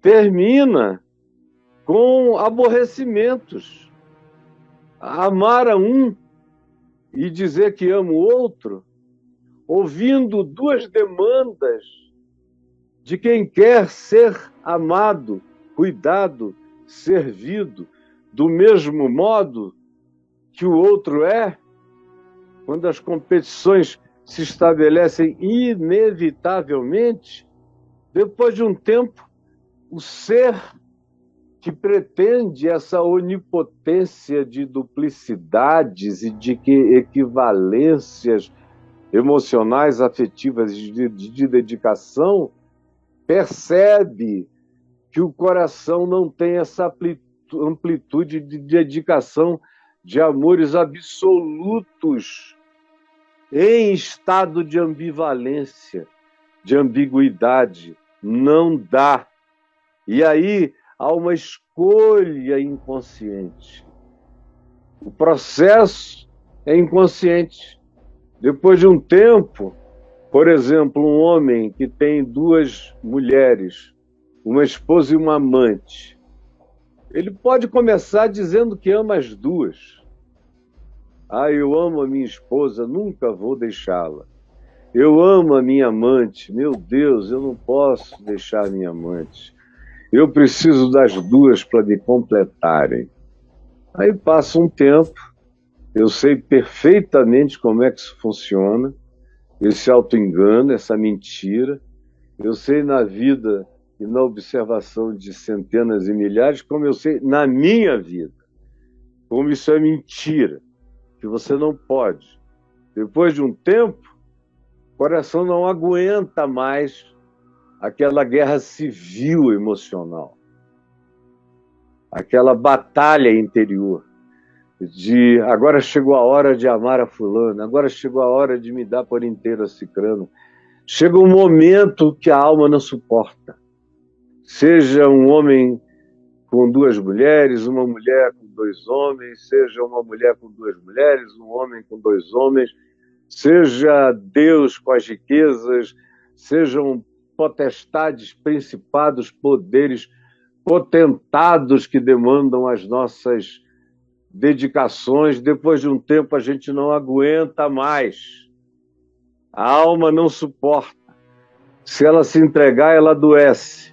termina com aborrecimentos. Amar a um e dizer que amo o outro, ouvindo duas demandas de quem quer ser amado, cuidado, servido, do mesmo modo que o outro é, quando as competições se estabelecem inevitavelmente, depois de um tempo, o ser que pretende essa onipotência de duplicidades e de equivalências emocionais, afetivas de dedicação, percebe que o coração não tem essa amplitude de dedicação, de amores absolutos em estado de ambivalência, de ambiguidade. Não dá. E aí há uma escolha inconsciente. O processo é inconsciente. Depois de um tempo, por exemplo, um homem que tem duas mulheres, uma esposa e uma amante, ele pode começar dizendo que ama as duas. Eu amo a minha esposa, nunca vou deixá-la. Eu amo a minha amante, meu Deus, eu não posso deixar a minha amante. Eu preciso das duas para me completarem. Aí passa um tempo, eu sei perfeitamente como é que isso funciona, esse auto-engano, essa mentira. Eu sei na vida e na observação de centenas e milhares, como eu sei na minha vida, como isso é mentira, que você não pode. Depois de um tempo, o coração não aguenta mais aquela guerra civil emocional, aquela batalha interior de agora chegou a hora de amar a fulana, agora chegou a hora de me dar por inteiro a cicrano. Chega um momento que a alma não suporta. Seja um homem com duas mulheres, uma mulher com dois homens, seja uma mulher com duas mulheres, um homem com dois homens, seja Deus com as riquezas, sejam potestades, principados, poderes, potentados que demandam as nossas dedicações. Depois de um tempo a gente não aguenta mais. A alma não suporta. Se ela se entregar, ela adoece.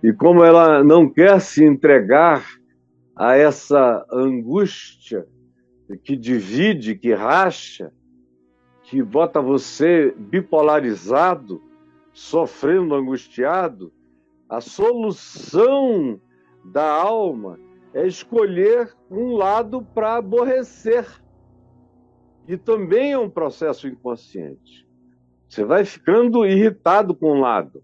E como ela não quer se entregar a essa angústia que divide, que racha, que bota você bipolarizado, sofrendo, angustiado, a solução da alma é escolher um lado para aborrecer. E também é um processo inconsciente. Você vai ficando irritado com um lado.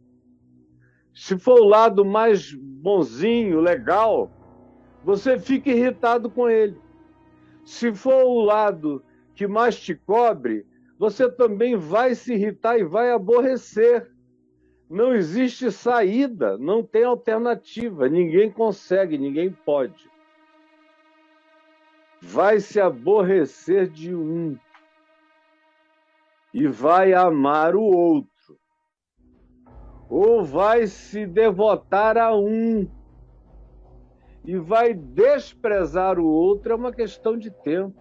Se for o lado mais bonzinho, legal, você fica irritado com ele. Se for o lado que mais te cobre, você também vai se irritar e vai aborrecer. Não existe saída, não tem alternativa, ninguém consegue, ninguém pode. Vai se aborrecer de um e vai amar o outro. Ou vai se devotar a um e vai desprezar o outro. É uma questão de tempo.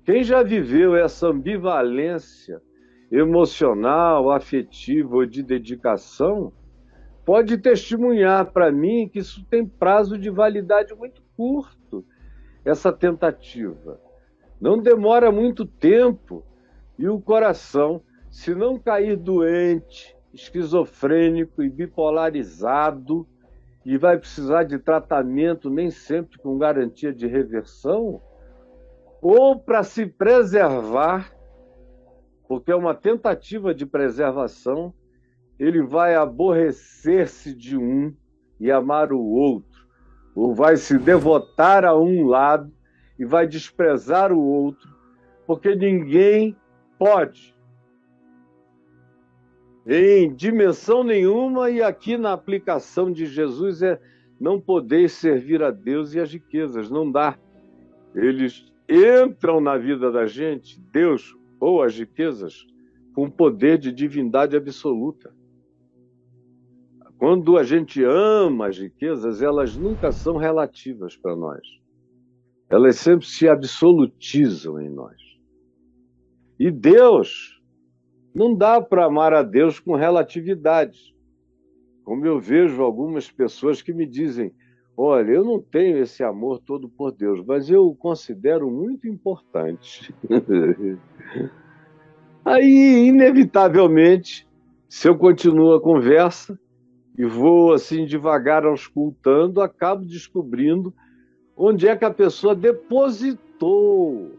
Quem já viveu essa ambivalência emocional, afetiva ou de dedicação, pode testemunhar para mim que isso tem prazo de validade muito curto, essa tentativa. Não demora muito tempo e o coração, se não cair doente, esquizofrênico e bipolarizado, e vai precisar de tratamento, nem sempre com garantia de reversão, ou para se preservar, porque é uma tentativa de preservação, ele vai aborrecer-se de um e amar o outro, ou vai se devotar a um lado e vai desprezar o outro, porque ninguém pode, em dimensão nenhuma, e aqui na aplicação de Jesus é não poder servir a Deus e as riquezas, não dá. Eles entram na vida da gente, Deus ou as riquezas, com poder de divindade absoluta. Quando a gente ama as riquezas, elas nunca são relativas para nós. Elas sempre se absolutizam em nós. E Deus, não dá para amar a Deus com relatividade. Como eu vejo algumas pessoas que me dizem: olha, eu não tenho esse amor todo por Deus, mas eu o considero muito importante. Aí, inevitavelmente, se eu continuo a conversa e vou assim devagar auscultando, acabo descobrindo onde é que a pessoa depositou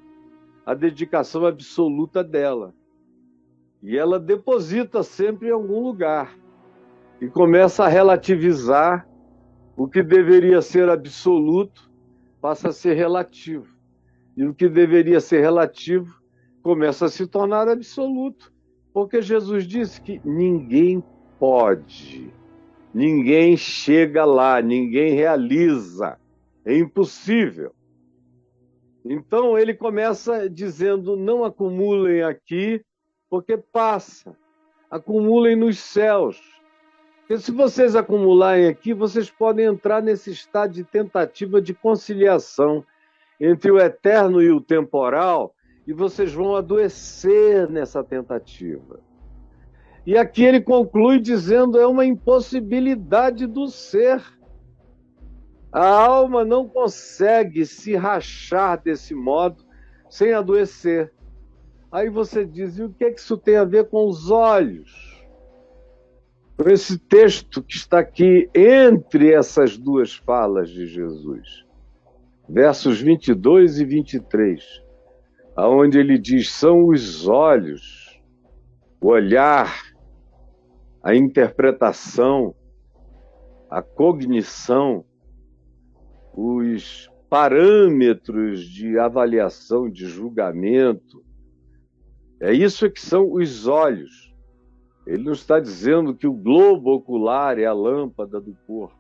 a dedicação absoluta dela. E ela deposita sempre em algum lugar e começa a relativizar. O que deveria ser absoluto passa a ser relativo. E o que deveria ser relativo começa a se tornar absoluto. Porque Jesus disse que ninguém pode, ninguém chega lá, ninguém realiza. É impossível. Então ele começa dizendo: não acumulem aqui, porque passa. Acumulem nos céus. Porque se vocês acumularem aqui, vocês podem entrar nesse estado de tentativa de conciliação entre o eterno e o temporal, e vocês vão adoecer nessa tentativa. E aqui ele conclui dizendo: é uma impossibilidade do ser. A alma não consegue se rachar desse modo sem adoecer. Aí você diz: e o que é que isso tem a ver com os olhos? Com esse texto que está aqui entre essas duas falas de Jesus, versos 22 e 23, aonde ele diz: são os olhos, o olhar, a interpretação, a cognição, os parâmetros de avaliação, de julgamento. É isso que são os olhos. Ele não está dizendo que o globo ocular é a lâmpada do corpo.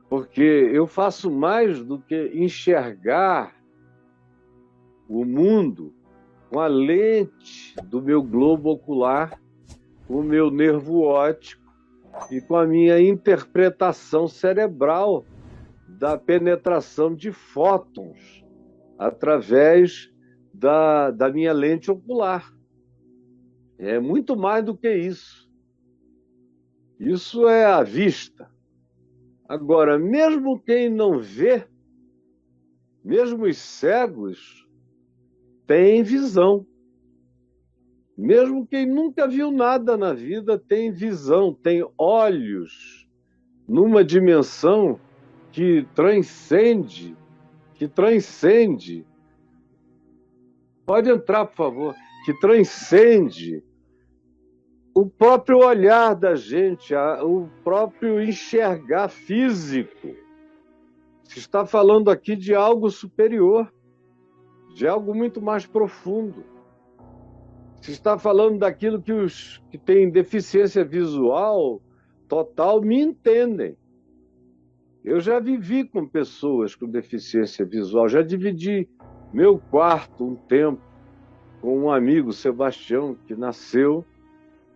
Porque eu faço mais do que enxergar o mundo com a lente do meu globo ocular, com o meu nervo óptico e com a minha interpretação cerebral da penetração de fótons através da minha lente ocular. É muito mais do que isso. Isso é a vista. Agora, mesmo quem não vê, mesmo os cegos, tem visão. Mesmo quem nunca viu nada na vida tem visão, tem olhos numa dimensão que transcende. Pode entrar, por favor. Que transcende o próprio olhar da gente, o próprio enxergar físico. Se está falando aqui de algo superior, de algo muito mais profundo. Se está falando daquilo que os que têm deficiência visual total me entendem. Eu já vivi com pessoas com deficiência visual, já dividi meu quarto um tempo com um amigo, Sebastião, que nasceu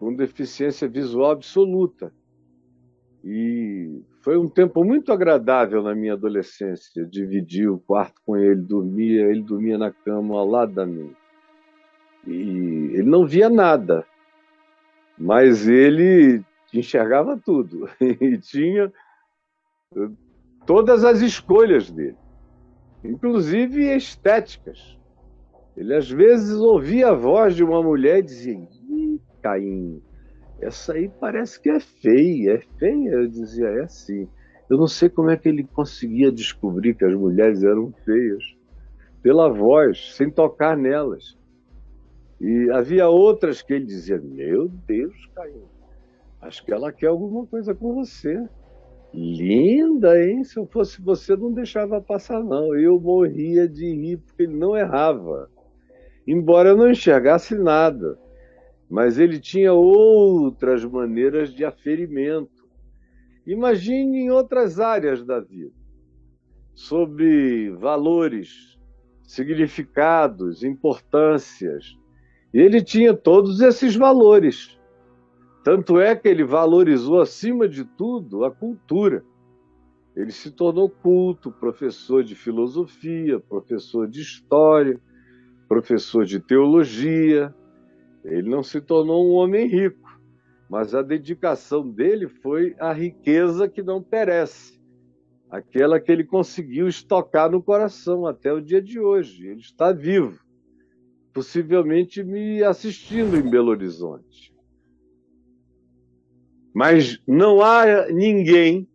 com deficiência visual absoluta. E foi um tempo muito agradável na minha adolescência, dividir o quarto com ele dormia na cama ao lado da minha. E ele não via nada, mas ele enxergava tudo e tinha todas as escolhas dele, inclusive estéticas. Ele às vezes ouvia a voz de uma mulher e dizia: ih, Caim, essa aí parece que é feia, é feia? Eu dizia: é sim. Eu não sei como é que ele conseguia descobrir que as mulheres eram feias, pela voz, sem tocar nelas. E havia outras que ele dizia: meu Deus, Caim, acho que ela quer alguma coisa com você. Linda, hein? Se eu fosse você, não deixava passar, não. Eu morria de rir, porque ele não errava. Embora eu não enxergasse nada. Mas ele tinha outras maneiras de aferimento. Imagine em outras áreas da vida, sobre valores, significados, importâncias. Ele tinha todos esses valores. Tanto é que ele valorizou, acima de tudo, a cultura. Ele se tornou culto, professor de filosofia, professor de história, professor de teologia. Ele não se tornou um homem rico, mas a dedicação dele foi a riqueza que não perece, aquela que ele conseguiu estocar no coração até o dia de hoje. Ele está vivo, possivelmente me assistindo em Belo Horizonte. Mas não há ninguém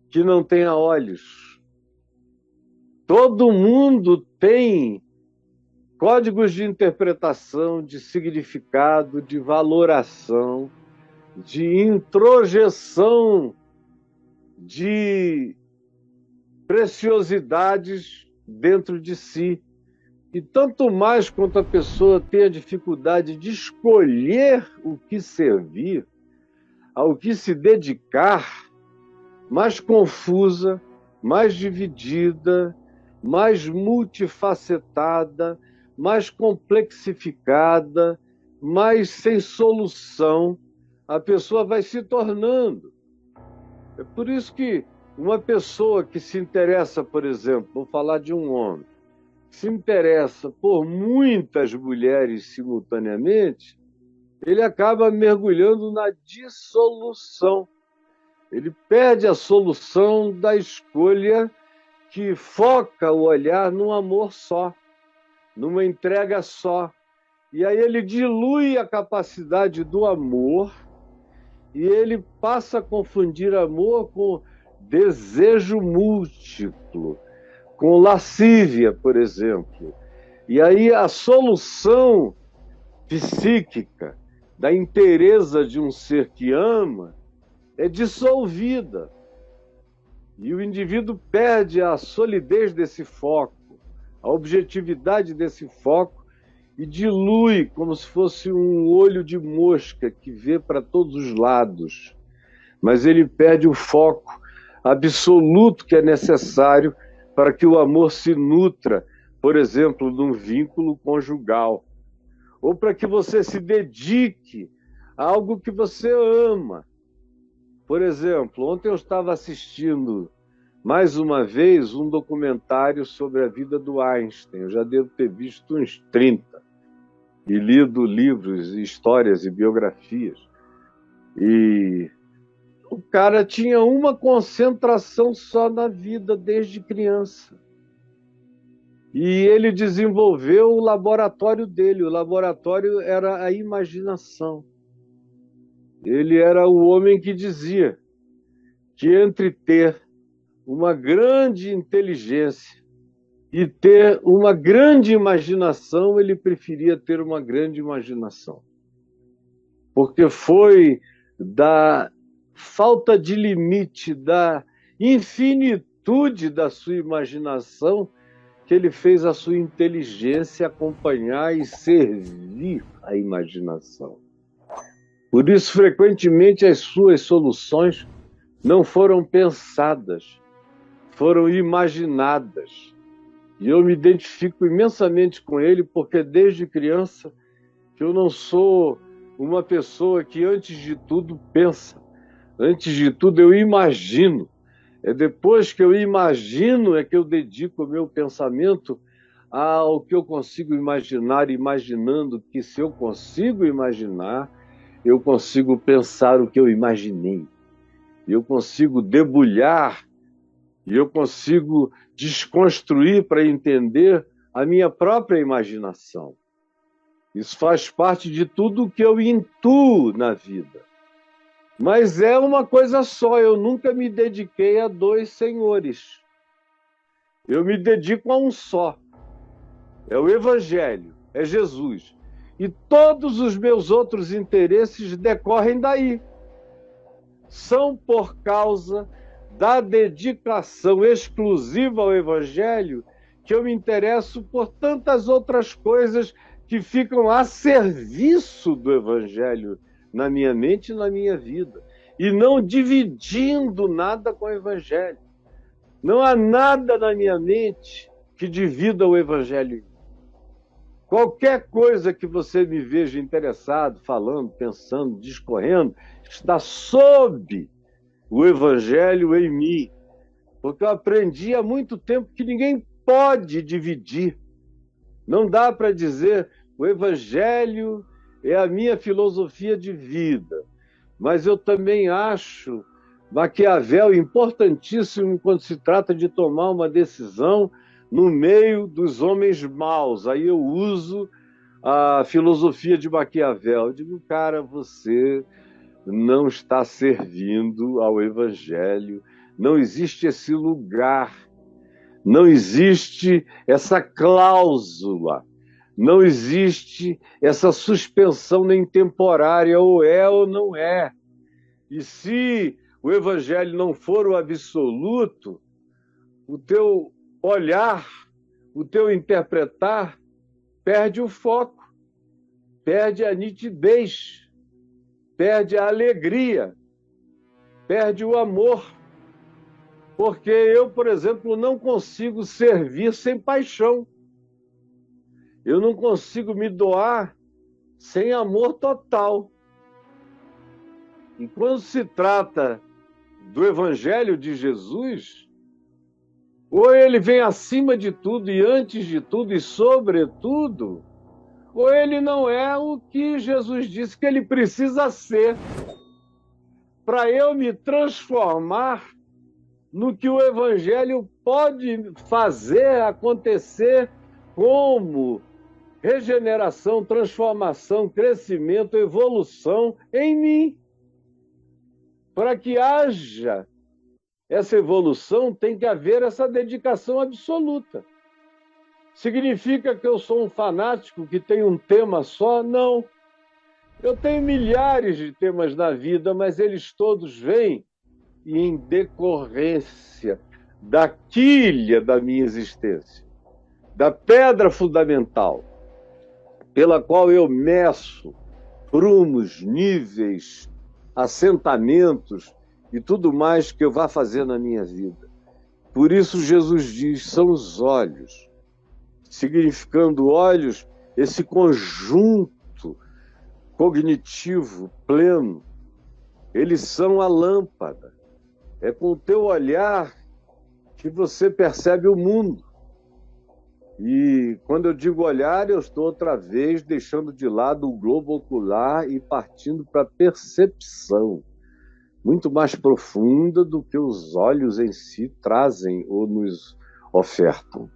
que não tenha olhos. Todo mundo tem códigos de interpretação, de significado, de valoração, de introjeção de preciosidades dentro de si. E tanto mais quanto a pessoa tem a dificuldade de escolher o que servir, ao que se dedicar, mais confusa, mais dividida, mais multifacetada, mais complexificada, mais sem solução, a pessoa vai se tornando. É por isso que uma pessoa que se interessa, por exemplo, vou falar de um homem, se interessa por muitas mulheres simultaneamente, ele acaba mergulhando na dissolução. Ele perde a solução da escolha que foca o olhar num amor só, numa entrega só. E aí ele dilui a capacidade do amor e ele passa a confundir amor com desejo múltiplo, com lascívia, por exemplo. E aí a solução psíquica da inteireza de um ser que ama é dissolvida. E o indivíduo perde a solidez desse foco, a objetividade desse foco, e dilui como se fosse um olho de mosca que vê para todos os lados. Mas ele perde o foco absoluto que é necessário para que o amor se nutra, por exemplo, num vínculo conjugal, ou para que você se dedique a algo que você ama. Por exemplo, ontem eu estava assistindo mais uma vez um documentário sobre a vida do Einstein. Eu já devo ter visto uns 30 e lido livros, histórias e biografias. E o cara tinha uma concentração só na vida desde criança. E ele desenvolveu o laboratório dele. O laboratório era a imaginação. Ele era o homem que dizia que entre ter uma grande inteligência e ter uma grande imaginação, ele preferia ter uma grande imaginação. Porque foi da falta de limite, da infinitude da sua imaginação, que ele fez a sua inteligência acompanhar e servir a imaginação. Por isso, frequentemente, as suas soluções não foram pensadas, foram imaginadas. E eu me identifico imensamente com ele, porque desde criança que eu não sou uma pessoa que, antes de tudo, pensa. Antes de tudo, eu imagino. É depois que eu imagino é que eu dedico o meu pensamento ao que eu consigo imaginar, imaginando que, se eu consigo imaginar, eu consigo pensar o que eu imaginei. Eu consigo debulhar e eu consigo desconstruir para entender a minha própria imaginação. Isso faz parte de tudo o que eu intuo na vida. Mas é uma coisa só, eu nunca me dediquei a dois senhores. Eu me dedico a um só. É o Evangelho, é Jesus. E todos os meus outros interesses decorrem daí. São por causa da dedicação exclusiva ao Evangelho que eu me interesso por tantas outras coisas que ficam a serviço do Evangelho na minha mente e na minha vida, e não dividindo nada com o Evangelho. Não há nada na minha mente que divida o Evangelho. Qualquer coisa que você me veja interessado, falando, pensando, discorrendo, está sob o Evangelho em mim. Porque eu aprendi há muito tempo que ninguém pode dividir. Não dá para dizer o Evangelho é a minha filosofia de vida. Mas eu também acho Maquiavel importantíssimo quando se trata de tomar uma decisão no meio dos homens maus. Aí eu uso a filosofia de Maquiavel. Eu digo, cara, você não está servindo ao Evangelho. Não existe esse lugar. Não existe essa cláusula. Não existe essa suspensão nem temporária, ou é ou não é. E se o Evangelho não for o absoluto, o teu olhar, o teu interpretar, perde o foco, perde a nitidez, perde a alegria, perde o amor. Porque eu, por exemplo, não consigo servir sem paixão. Eu não consigo me doar sem amor total. E quando se trata do Evangelho de Jesus, ou ele vem acima de tudo e antes de tudo e sobretudo, ou ele não é o que Jesus disse que ele precisa ser para eu me transformar no que o Evangelho pode fazer acontecer como regeneração, transformação, crescimento, evolução em mim. Para que haja essa evolução, tem que haver essa dedicação absoluta. Significa que eu sou um fanático que tem um tema só? Não. Eu tenho milhares de temas na vida, mas eles todos vêm em decorrência da quilha da minha existência, da pedra fundamental, pela qual eu meço prumos, níveis, assentamentos e tudo mais que eu vá fazer na minha vida. Por isso Jesus diz, são os olhos, significando olhos, esse conjunto cognitivo pleno, eles são a lâmpada. É com o teu olhar que você percebe o mundo. E quando eu digo olhar, eu estou outra vez deixando de lado o globo ocular e partindo para a percepção, muito mais profunda do que os olhos em si trazem ou nos ofertam.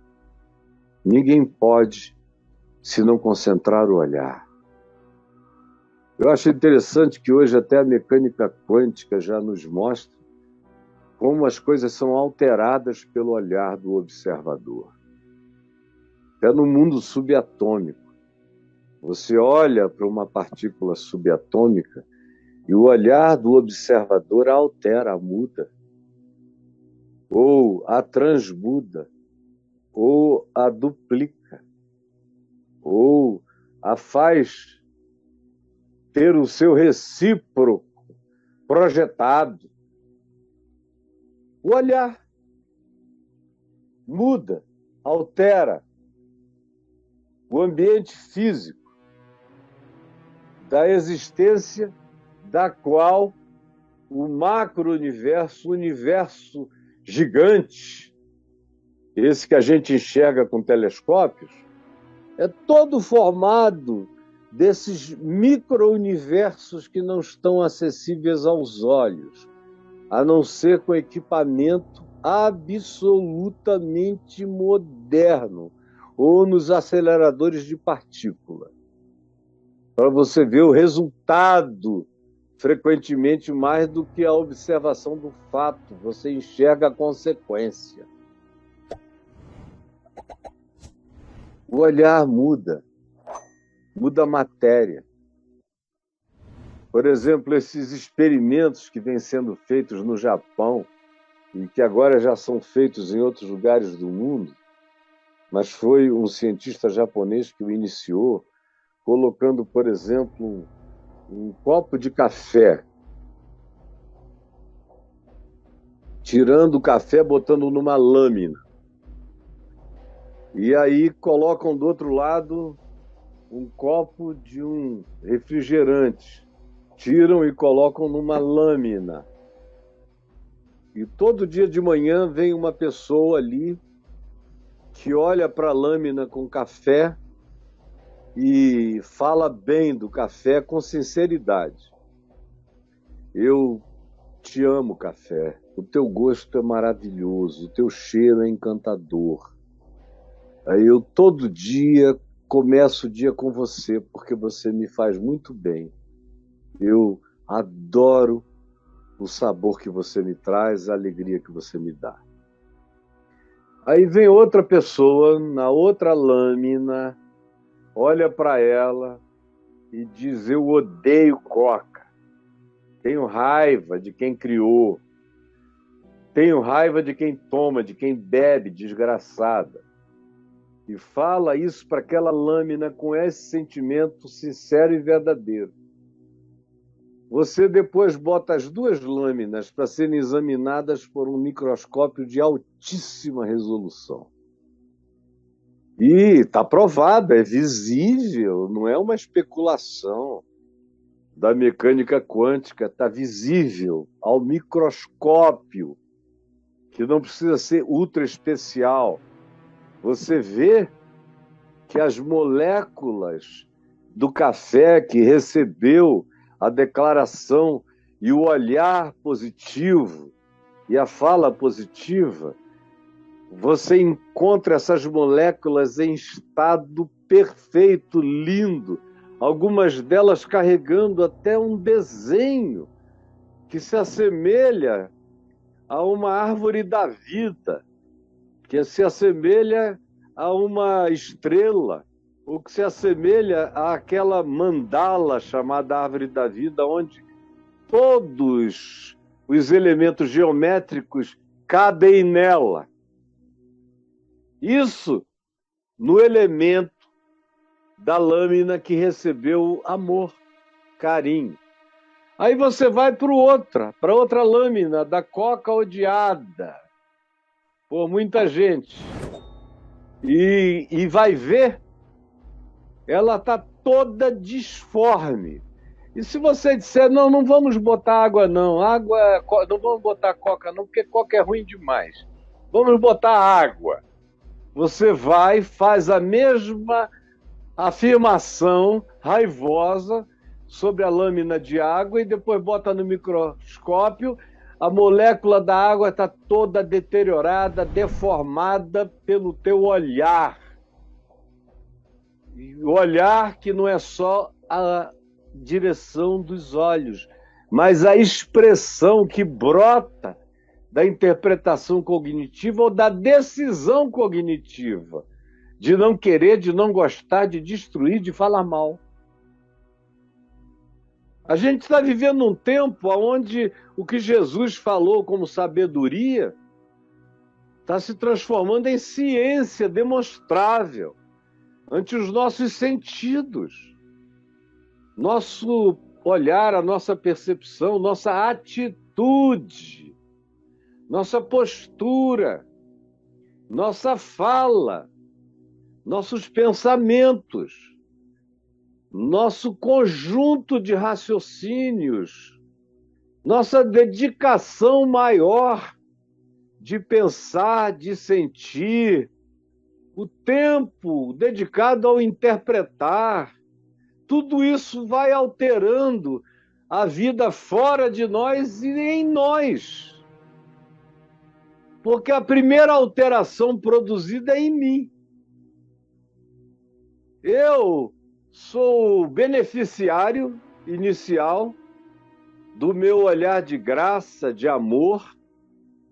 Ninguém pode se não concentrar o olhar. Eu acho interessante que hoje até a mecânica quântica já nos mostra como as coisas são alteradas pelo olhar do observador. Até no mundo subatômico. Você olha para uma partícula subatômica e o olhar do observador a altera, a muda, ou a transmuda, ou a duplica, ou a faz ter o seu recíproco projetado. O olhar muda, altera o ambiente físico da existência da qual o macro-universo, o universo gigante, esse que a gente enxerga com telescópios, é todo formado desses micro-universos que não estão acessíveis aos olhos, a não ser com equipamento absolutamente moderno, ou nos aceleradores de partícula, para você ver o resultado, frequentemente mais do que a observação do fato, você enxerga a consequência. O olhar muda a matéria. Por exemplo, esses experimentos que vêm sendo feitos no Japão e que agora já são feitos em outros lugares do mundo, mas foi um cientista japonês que o iniciou, colocando, por exemplo, um copo de café, tirando o café, botando numa lâmina. E aí colocam do outro lado um copo de um refrigerante, tiram e colocam numa lâmina. E todo dia de manhã vem uma pessoa ali que olha para a lâmina com café e fala bem do café com sinceridade. Eu te amo, café. O teu gosto é maravilhoso, o teu cheiro é encantador. Aí eu todo dia começo o dia com você, porque você me faz muito bem. Eu adoro o sabor que você me traz, a alegria que você me dá. Aí vem outra pessoa, na outra lâmina, olha para ela e diz: eu odeio Coca. Tenho raiva de quem criou. Tenho raiva de quem toma, de quem bebe, desgraçada. E fala isso para aquela lâmina com esse sentimento sincero e verdadeiro. Você depois bota as duas lâminas para serem examinadas por um microscópio de altíssima resolução. E está provado, é visível, não é uma especulação da mecânica quântica, está visível ao microscópio, que não precisa ser ultra especial. Você vê que as moléculas do café que recebeu a declaração e o olhar positivo e a fala positiva, você encontra essas moléculas em estado perfeito, lindo, algumas delas carregando até um desenho que se assemelha a uma árvore da vida, que se assemelha a uma estrela, ou que se assemelha àquela mandala chamada árvore da vida, onde todos os elementos geométricos cabem nela. Isso no elemento da lâmina que recebeu amor, carinho. Aí você vai para outra lâmina da Coca odiada por muita gente. E vai ver, ela está toda disforme. E se você disser, não, não vamos botar água não, não vamos botar Coca não, porque Coca é ruim demais. Vamos botar água. Você vai, faz a mesma afirmação raivosa sobre a lâmina de água e depois bota no microscópio, a molécula da água está toda deteriorada, deformada pelo teu olhar. E o olhar que não é só a direção dos olhos, mas a expressão que brota da interpretação cognitiva ou da decisão cognitiva, de não querer, de não gostar, de destruir, de falar mal. A gente está vivendo um tempo onde o que Jesus falou como sabedoria está se transformando em ciência demonstrável ante os nossos sentidos. Nosso olhar, a nossa percepção, nossa atitude, nossa postura, nossa fala, nossos pensamentos, nosso conjunto de raciocínios, nossa dedicação maior de pensar, de sentir, o tempo dedicado ao interpretar, tudo isso vai alterando a vida fora de nós e em nós. Porque a primeira alteração produzida é em mim. Eu sou o beneficiário inicial do meu olhar de graça, de amor,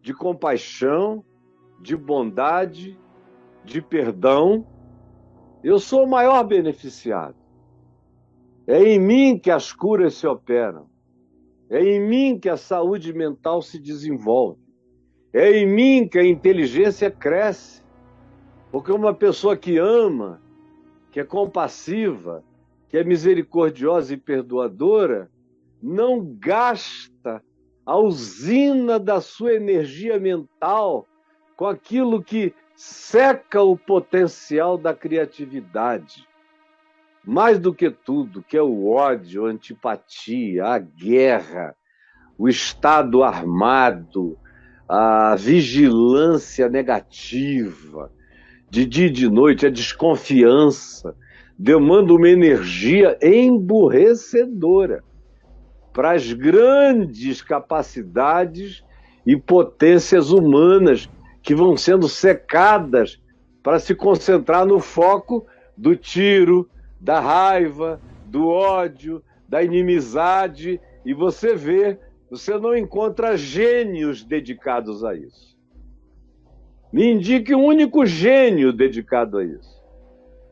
de compaixão, de bondade, de perdão. Eu sou o maior beneficiado. É em mim que as curas se operam. É em mim que a saúde mental se desenvolve. É em mim que a inteligência cresce. Porque uma pessoa que ama, que é compassiva, que é misericordiosa e perdoadora, não gasta a usina da sua energia mental com aquilo que seca o potencial da criatividade. mais do que tudo, que é o ódio, a antipatia, a guerra, o Estado armado, a vigilância negativa, de dia e de noite, a desconfiança, demanda uma energia emburrecedora para as grandes capacidades e potências humanas que vão sendo secadas para se concentrar no foco do tiro, da raiva, do ódio, da inimizade, e você não encontra gênios dedicados a isso. Me indique um único gênio dedicado a isso.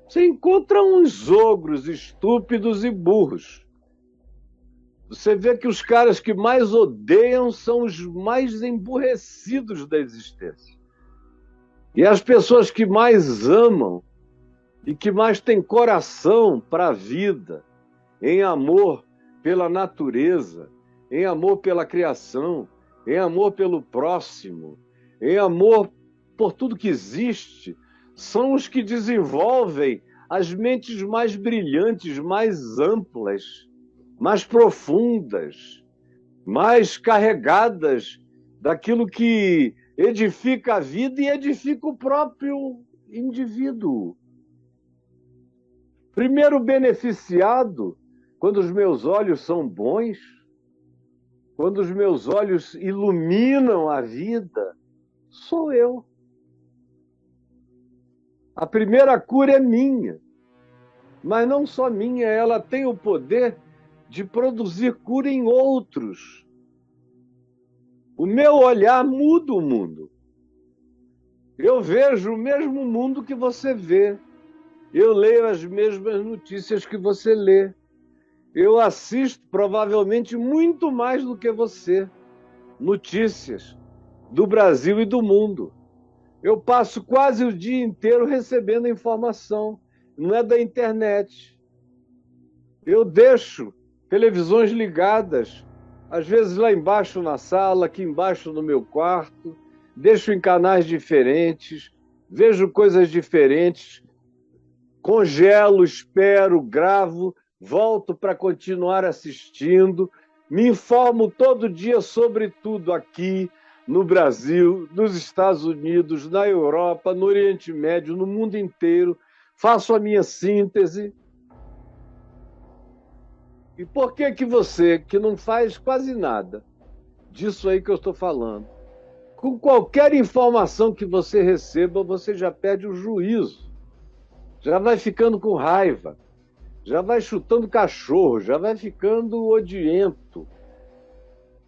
Você encontra uns ogros estúpidos e burros. Você vê que os caras que mais odeiam são os mais emburrecidos da existência. E as pessoas que mais amam e que mais têm coração para a vida, em amor pela natureza, em amor pela criação, em amor pelo próximo, em amor por tudo que existe, são os que desenvolvem as mentes mais brilhantes, mais amplas, mais profundas, mais carregadas daquilo que edifica a vida e edifica o próprio indivíduo. Primeiro beneficiado, quando os meus olhos são bons, quando os meus olhos iluminam a vida, sou eu. A primeira cura é minha, mas não só minha, ela tem o poder de produzir cura em outros. O meu olhar muda o mundo. Eu vejo o mesmo mundo que você vê. Eu leio as mesmas notícias que você lê. Eu assisto provavelmente muito mais do que você. Notícias do Brasil e do mundo. Eu passo quase o dia inteiro recebendo informação. Não é da internet. Eu deixo televisões ligadas, às vezes lá embaixo na sala, aqui embaixo no meu quarto, deixo em canais diferentes, vejo coisas diferentes, congelo, espero, gravo, volto para continuar assistindo, me informo todo dia sobre tudo aqui, no Brasil, nos Estados Unidos, na Europa, no Oriente Médio, no mundo inteiro, faço a minha síntese. E por que que você, que não faz quase nada disso aí que eu estou falando, com qualquer informação que você receba, você já perde o juízo, já vai ficando com raiva, já vai chutando cachorro, já vai ficando odiento.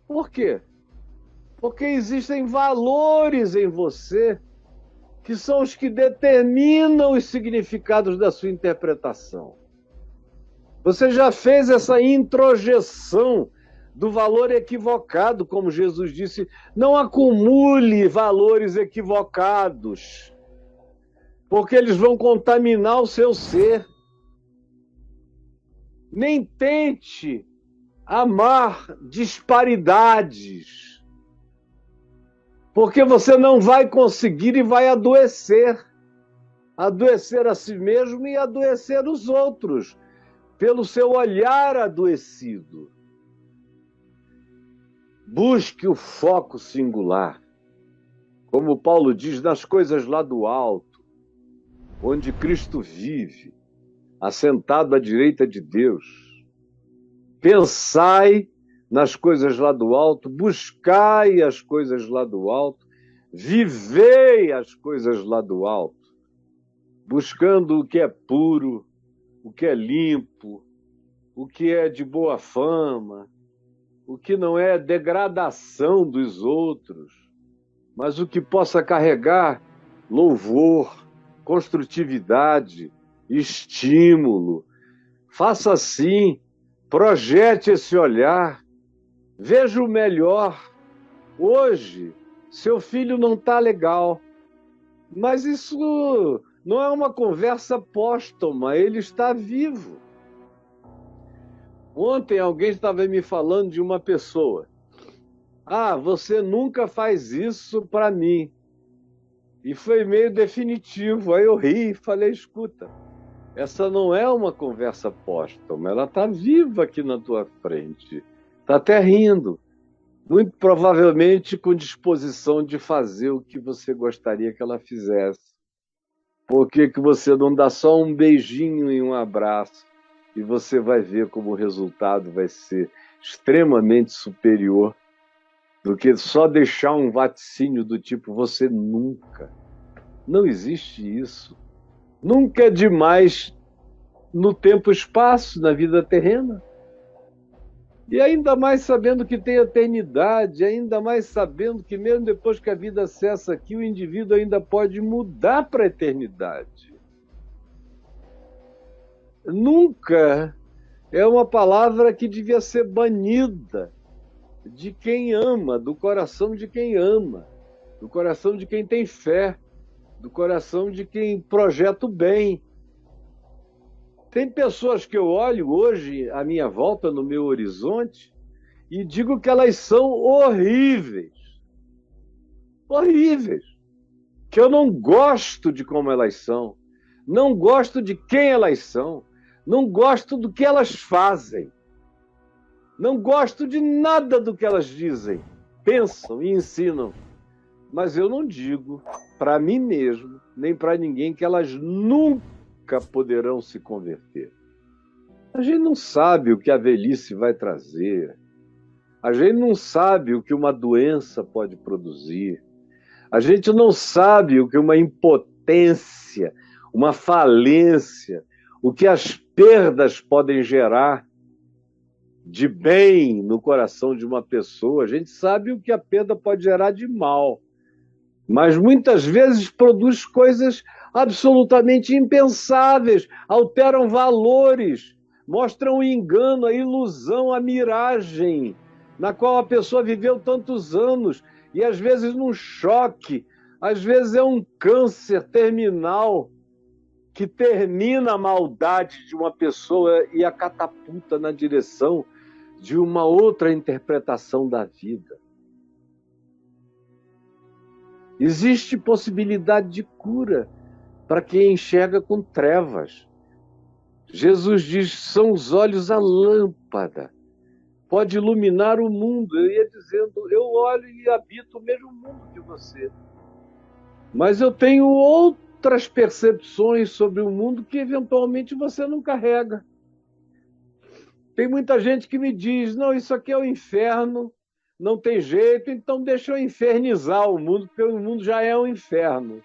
Por quê? Porque existem valores em você que são os que determinam os significados da sua interpretação. Você já fez essa introjeção do valor equivocado, como Jesus disse, não acumule valores equivocados, porque eles vão contaminar o seu ser. Nem tente amar disparidades, porque você não vai conseguir e vai adoecer. Adoecer a si mesmo e adoecer os outros, pelo seu olhar adoecido. Busque o foco singular, como Paulo diz, nas coisas lá do alto, onde Cristo vive, assentado à direita de Deus. Pensai nas coisas lá do alto, buscai as coisas lá do alto, vivei as coisas lá do alto, buscando o que é puro, o que é limpo, o que é de boa fama, o que não é degradação dos outros, mas o que possa carregar louvor, construtividade, estímulo. Faça assim, projete esse olhar, veja o melhor. Hoje, seu filho não está legal, mas isso não é uma conversa póstuma, ele está vivo. Ontem alguém estava me falando de uma pessoa. Ah, você nunca faz isso para mim. E foi meio definitivo. Aí eu ri e falei, escuta, Essa não é uma conversa póstuma, ela está viva aqui na tua frente. Está até rindo. Muito provavelmente com disposição de fazer o que você gostaria que ela fizesse. Por que que você não dá só um beijinho e um abraço? E você vai ver como o resultado vai ser extremamente superior do que só deixar um vaticínio do tipo você nunca. Não existe isso. Nunca é demais no tempo e espaço, na vida terrena. E ainda mais sabendo que tem eternidade, ainda mais sabendo que mesmo depois que a vida cessa aqui, o indivíduo ainda pode mudar para a eternidade. Nunca é uma palavra que devia ser banida de quem ama, do coração de quem ama, do coração de quem tem fé, do coração de quem projeta o bem. Tem pessoas que eu olho hoje à minha volta, no meu horizonte, e digo que elas são horríveis. Horríveis. Que eu não gosto de como elas são, não gosto de quem elas são, não gosto do que elas fazem, não gosto de nada do que elas dizem, pensam e ensinam. Mas eu não digo para mim mesmo, nem para ninguém, que elas nunca poderão se converter. A gente não sabe o que a velhice vai trazer. A gente não sabe o que uma doença pode produzir. A gente não sabe o que uma impotência, uma falência, o que as perdas podem gerar de bem no coração de uma pessoa. A gente sabe o que a perda pode gerar de mal. Mas muitas vezes produz coisas absolutamente impensáveis, alteram valores, mostram o engano, a ilusão, a miragem, na qual a pessoa viveu tantos anos, e às vezes num choque, às vezes é um câncer terminal que termina a maldade de uma pessoa e a catapulta na direção de uma outra interpretação da vida. Existe possibilidade de cura para quem enxerga com trevas. Jesus diz, são os olhos a lâmpada. Pode iluminar o mundo. Eu ia dizendo, eu olho e habito o mesmo mundo que você. Mas eu tenho outras percepções sobre o mundo que eventualmente você não carrega. Tem muita gente que me diz, não, isso aqui é o inferno, não tem jeito, então deixa eu infernizar o mundo, porque o mundo já é um inferno.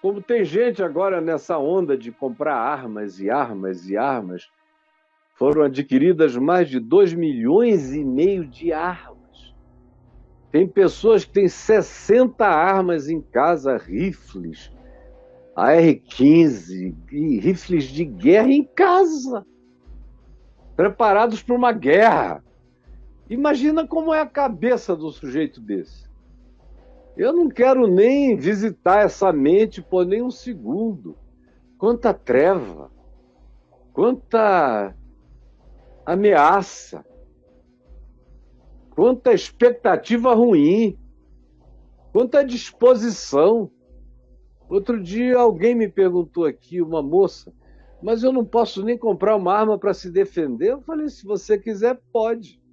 Como tem gente agora nessa onda de comprar armas e armas e armas, foram adquiridas mais de 2,5 milhões de armas. Tem pessoas que têm 60 armas em casa, rifles, AR-15 e rifles de guerra em casa, preparados para uma guerra. Imagina como é a cabeça do sujeito desse. Eu não quero nem visitar essa mente por nem um segundo. Quanta treva, quanta ameaça, quanta expectativa ruim, quanta disposição. Outro dia alguém me perguntou aqui, uma moça, mas eu não posso nem comprar uma arma para se defender? Eu falei, se você quiser, pode.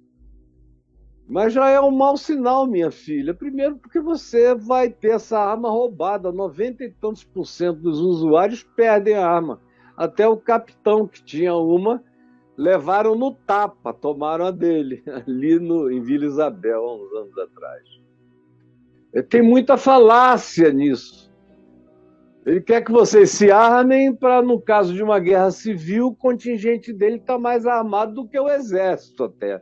Mas já é um mau sinal, minha filha. Primeiro porque você vai ter essa arma roubada. 90 e tantos % dos usuários perdem a arma. Até o capitão, que tinha uma, levaram no tapa, tomaram a dele, ali em Vila Isabel, há uns anos atrás. Tem muita falácia nisso. Ele quer que vocês se armem para, no caso de uma guerra civil, o contingente dele está mais armado do que o exército até.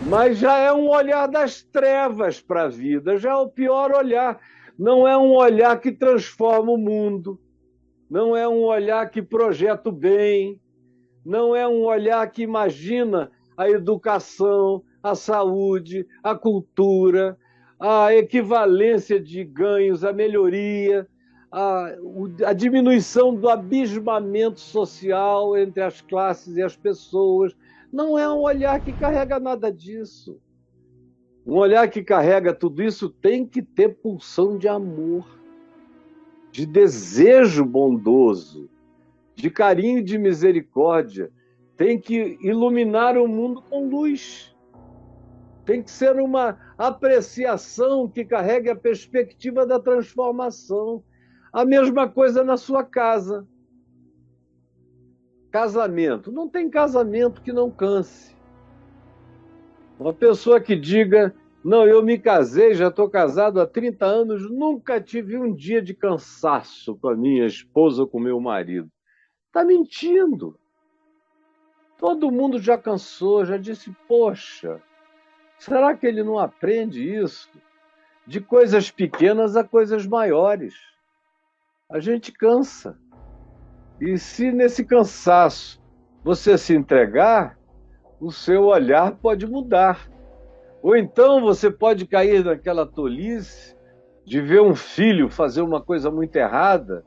Mas já é um olhar das trevas para a vida, já é o pior olhar. Não é um olhar que transforma o mundo, não é um olhar que projeta o bem, não é um olhar que imagina a educação, a saúde, a cultura, a equivalência de ganhos, a melhoria, a diminuição do abismamento social entre as classes e as pessoas. Não é um olhar que carrega nada disso. Um olhar que carrega tudo isso tem que ter pulsão de amor. de desejo bondoso, de carinho e de misericórdia. Tem que iluminar o mundo com luz. Tem que ser uma apreciação que carregue a perspectiva da transformação. A mesma coisa na sua casa. Casamento. Não tem casamento que não canse. Uma pessoa que diga: não, eu me casei, já estou casado há 30 anos, nunca tive um dia de cansaço com a minha esposa ou com o meu marido. Está mentindo. Todo mundo já cansou, já disse: poxa, será que ele não aprende isso? De coisas pequenas a coisas maiores. A gente cansa. E se nesse cansaço você se entregar, o seu olhar pode mudar. Ou então você pode cair naquela tolice de ver um filho fazer uma coisa muito errada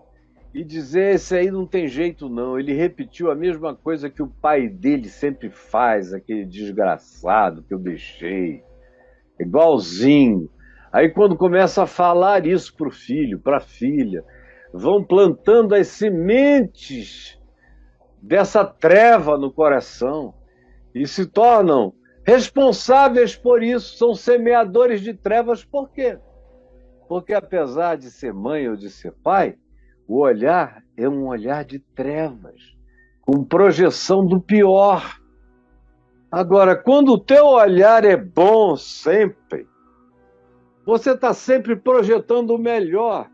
e dizer: esse aí não tem jeito não, ele repetiu a mesma coisa que o pai dele sempre faz, aquele desgraçado que eu deixei, igualzinho. Aí quando começa a falar isso para o filho, para a filha, vão plantando as sementes dessa treva no coração e se tornam responsáveis por isso, são semeadores de trevas. Por quê? Porque apesar de ser mãe ou de ser pai, o olhar é um olhar de trevas, com projeção do pior. Agora, quando o teu olhar é bom sempre, você está sempre projetando o melhor.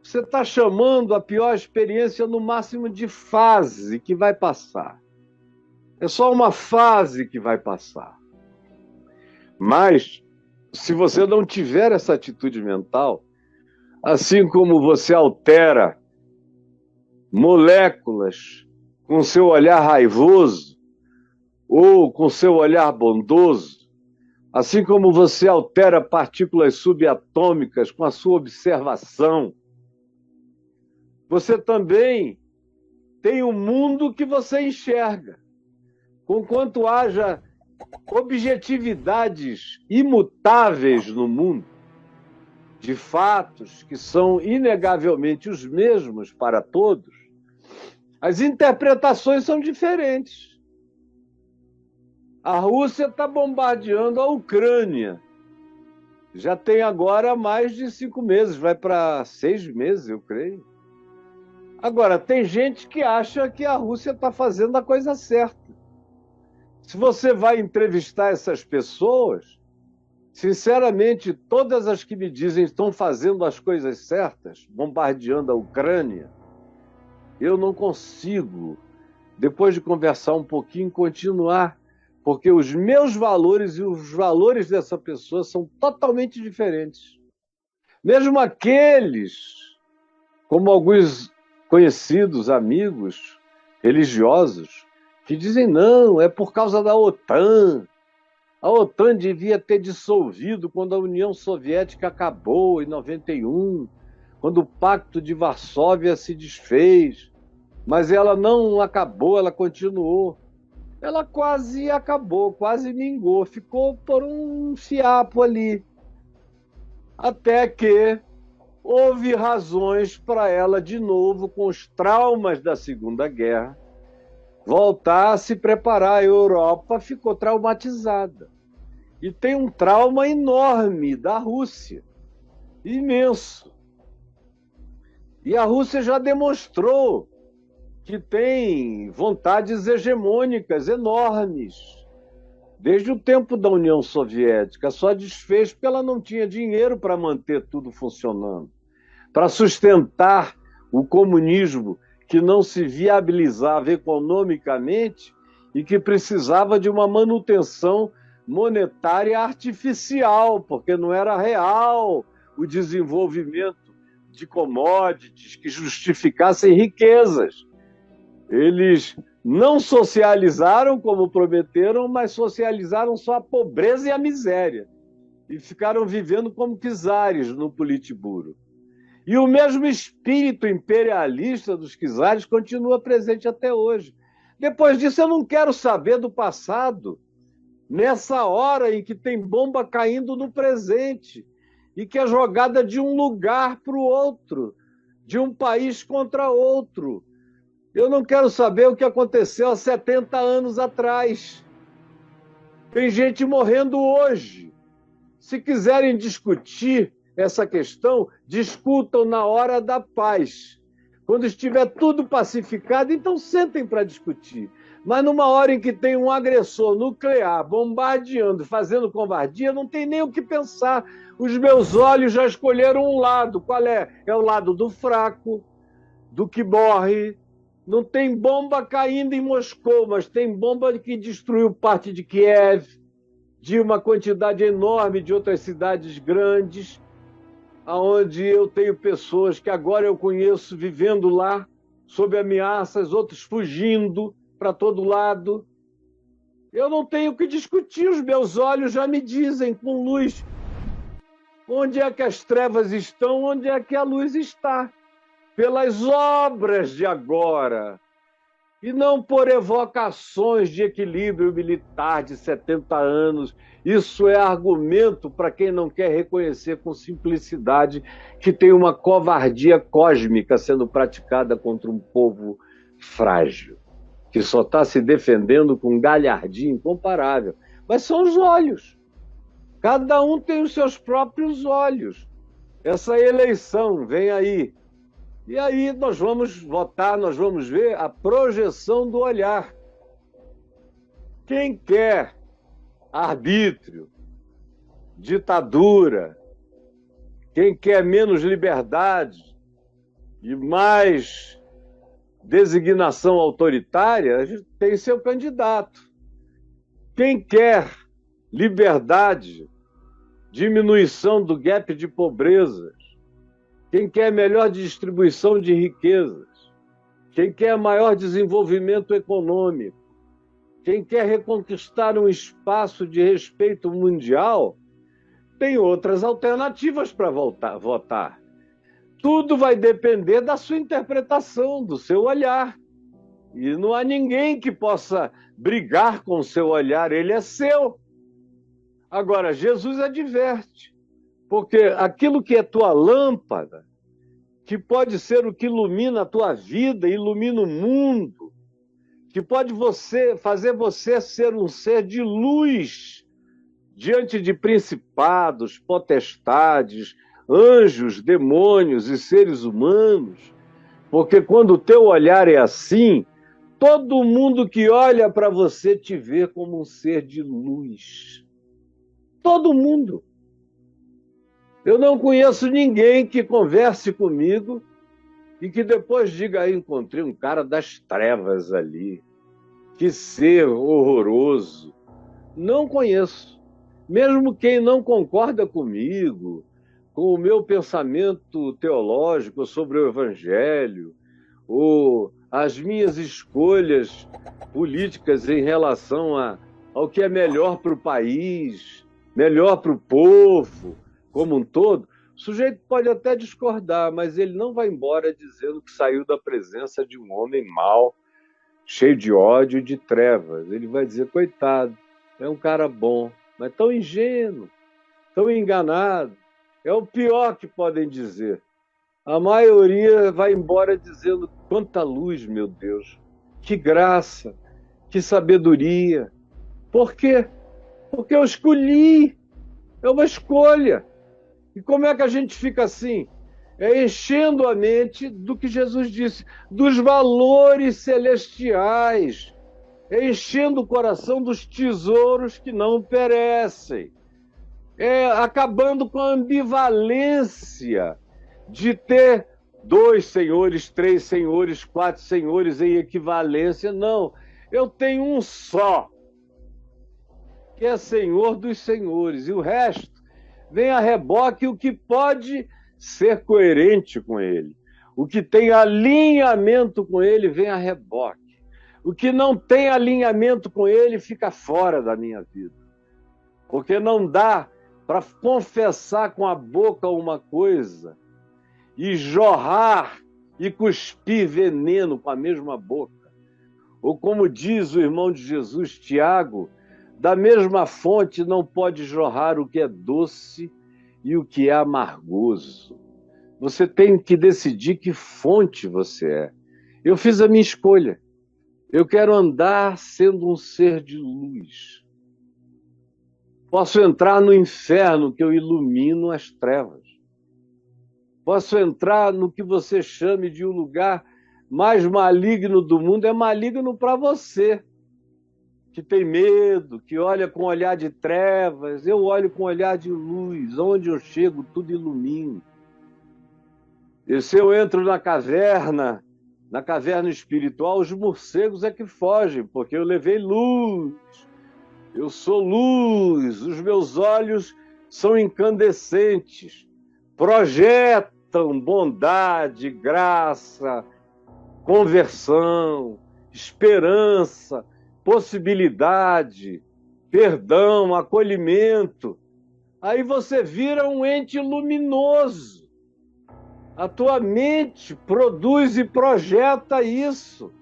Você está chamando a pior experiência no máximo de fase que vai passar. É só uma fase que vai passar. Mas, se você não tiver essa atitude mental, assim como você altera moléculas com seu olhar raivoso ou com seu olhar bondoso, assim como você altera partículas subatômicas com a sua observação, você também tem um mundo que você enxerga. Conquanto haja objetividades imutáveis no mundo, de fatos que são inegavelmente os mesmos para todos, as interpretações são diferentes. A Rússia está bombardeando a Ucrânia. Já tem agora mais de 5 meses, vai para 6 meses, eu creio. Agora, tem gente que acha que a Rússia está fazendo a coisa certa. Se você vai entrevistar essas pessoas, sinceramente, todas as que me dizem estão fazendo as coisas certas, bombardeando a Ucrânia, eu não consigo, depois de conversar um pouquinho, continuar, porque os meus valores e os valores dessa pessoa são totalmente diferentes. Mesmo aqueles, como alguns conhecidos, amigos religiosos, que dizem: não, é por causa da OTAN. A OTAN devia ter dissolvido quando a União Soviética acabou, em 91, quando o Pacto de Varsóvia se desfez. Mas ela não acabou, ela continuou. Ela quase acabou, quase mingou, ficou por um fiapo ali. Até que houve razões para ela, de novo, com os traumas da Segunda Guerra, voltar a se preparar. A Europa ficou traumatizada. E tem um trauma enorme da Rússia, imenso. E a Rússia já demonstrou que tem vontades hegemônicas enormes. Desde o tempo da União Soviética, só desfez porque ela não tinha dinheiro para manter tudo funcionando, para sustentar o comunismo que não se viabilizava economicamente e que precisava de uma manutenção monetária artificial, porque não era real o desenvolvimento de commodities que justificassem riquezas. Eles não socializaram como prometeram, mas socializaram só a pobreza e a miséria. E ficaram vivendo como czares no Politburo. E o mesmo espírito imperialista dos czares continua presente até hoje. Depois disso, eu não quero saber do passado, nessa hora em que tem bomba caindo no presente e que é jogada de um lugar para o outro. de um país contra outro. Eu não quero saber o que aconteceu há 70 anos atrás. Tem gente morrendo hoje. Se quiserem discutir essa questão, discutam na hora da paz. Quando estiver tudo pacificado, então sentem para discutir. Mas numa hora em que tem um agressor nuclear bombardeando, fazendo covardia, não tem nem o que pensar. Os meus olhos já escolheram um lado. Qual é? É o lado do fraco, do que morre. Não tem bomba caindo em Moscou, mas tem bomba que destruiu parte de Kiev, de uma quantidade enorme de outras cidades grandes, onde eu tenho pessoas que agora eu conheço vivendo lá, sob ameaças, outros fugindo para todo lado. Eu não tenho o que discutir, os meus olhos já me dizem com luz onde é que as trevas estão, onde é que a luz está. Pelas obras de agora, e não por evocações de equilíbrio militar de 70 anos. Isso é argumento para quem não quer reconhecer com simplicidade que tem uma covardia cósmica sendo praticada contra um povo frágil, que só está se defendendo com galhardia incomparável. Mas são os olhos. Cada um tem os seus próprios olhos. Essa eleição vem aí. E aí nós vamos votar, nós vamos ver a projeção do olhar. Quem quer arbítrio, ditadura, quem quer menos liberdade e mais designação autoritária, tem seu candidato. Quem quer liberdade, diminuição do gap de pobreza, quem quer melhor distribuição de riquezas, quem quer maior desenvolvimento econômico, quem quer reconquistar um espaço de respeito mundial, tem outras alternativas para votar. Tudo vai depender da sua interpretação, do seu olhar. E não há ninguém que possa brigar com o seu olhar, ele é seu. Agora, Jesus adverte. Porque aquilo que é tua lâmpada, que pode ser o que ilumina a tua vida, ilumina o mundo, que pode fazer você ser um ser de luz diante de principados, potestades, anjos, demônios e seres humanos. Porque quando o teu olhar é assim, todo mundo que olha para você te vê como um ser de luz. Todo mundo. Eu não conheço ninguém que converse comigo e que depois diga, aí encontrei um cara das trevas ali. Que ser horroroso. Não conheço. Mesmo quem não concorda comigo, com o meu pensamento teológico sobre o Evangelho, ou as minhas escolhas políticas em relação ao que é melhor para o país, melhor para o povo, como um todo, o sujeito pode até discordar, mas ele não vai embora dizendo que saiu da presença de um homem mau, cheio de ódio e de trevas. Ele vai dizer, coitado, é um cara bom, mas tão ingênuo, tão enganado. É o pior que podem dizer. A maioria vai embora dizendo, quanta luz, meu Deus, que graça, que sabedoria. Por quê? Porque eu escolhi, é uma escolha. E como é que a gente fica assim? É enchendo a mente do que Jesus disse, dos valores celestiais, é enchendo o coração dos tesouros que não perecem, é acabando com a ambivalência de ter 2 senhores, 3 senhores, 4 senhores em equivalência. Não, eu tenho um só, que é Senhor dos senhores, e o resto vem a reboque o que pode ser coerente com ele. O que tem alinhamento com ele vem a reboque. O que não tem alinhamento com ele fica fora da minha vida. Porque não dá para confessar com a boca uma coisa e jorrar e cuspir veneno com a mesma boca. Ou como diz o irmão de Jesus, Tiago, da mesma fonte não pode jorrar o que é doce e o que é amargoso. Você tem que decidir que fonte você é. Eu fiz a minha escolha. Eu quero andar sendo um ser de luz. Posso entrar no inferno que eu ilumino as trevas. Posso entrar no que você chame de o lugar mais maligno do mundo. É maligno para você, que tem medo, que olha com olhar de trevas. Eu olho com olhar de luz. Onde eu chego, tudo ilumina. E se eu entro na caverna espiritual, os morcegos é que fogem, porque eu levei luz. Eu sou luz, os meus olhos são incandescentes, projetam bondade, graça, conversão, esperança, possibilidade, perdão, acolhimento. Aí você vira um ente luminoso. A tua mente produz e projeta isso.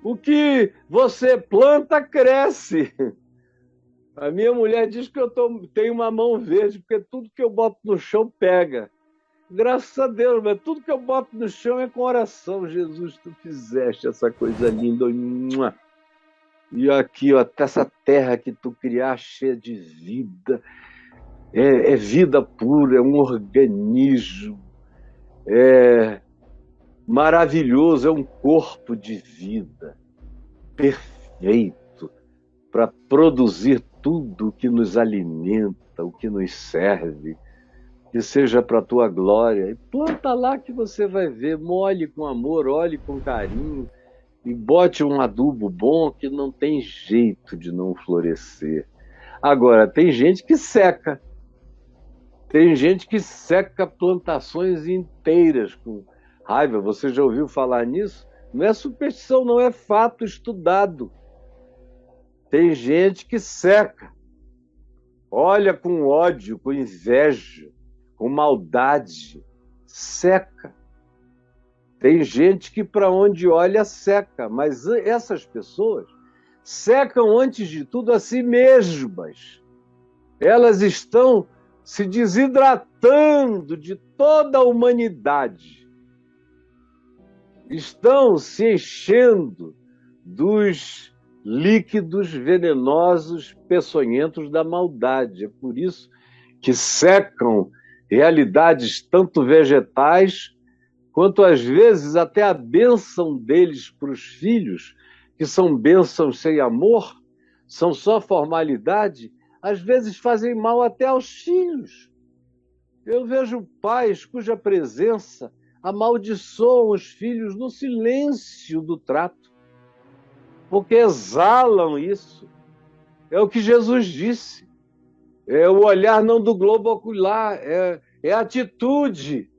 O que você planta, cresce. A minha mulher diz que eu tenho uma mão verde, porque tudo que eu boto no chão pega. Graças a Deus, mas tudo que eu boto no chão é com oração. Jesus, tu fizeste essa coisa linda. E aqui, ó, até essa terra que tu criaste, cheia de vida. É vida pura, é um organismo. É maravilhoso, é um corpo de vida perfeito para produzir tudo o que nos alimenta, o que nos serve, que seja para a tua glória. E planta lá que você vai ver, molhe com amor, olhe com carinho e bote um adubo bom que não tem jeito de não florescer. Agora, tem gente que seca. Tem gente que seca plantações inteiras com raiva. Você já ouviu falar nisso? Não é superstição, não, é fato estudado. Tem gente que seca. Olha com ódio, com inveja, com maldade. Seca. Tem gente que para onde olha seca, mas essas pessoas secam antes de tudo a si mesmas. Elas estão se desidratando de toda a humanidade. Estão se enchendo dos líquidos venenosos, peçonhentos da maldade. É por isso que secam realidades tanto vegetais, quanto às vezes até a bênção deles para os filhos, que são bênçãos sem amor, são só formalidade, às vezes fazem mal até aos filhos. Eu vejo pais cuja presença amaldiçoam os filhos no silêncio do trato, porque exalam isso. É o que Jesus disse. É o olhar não do globo ocular, é a atitude,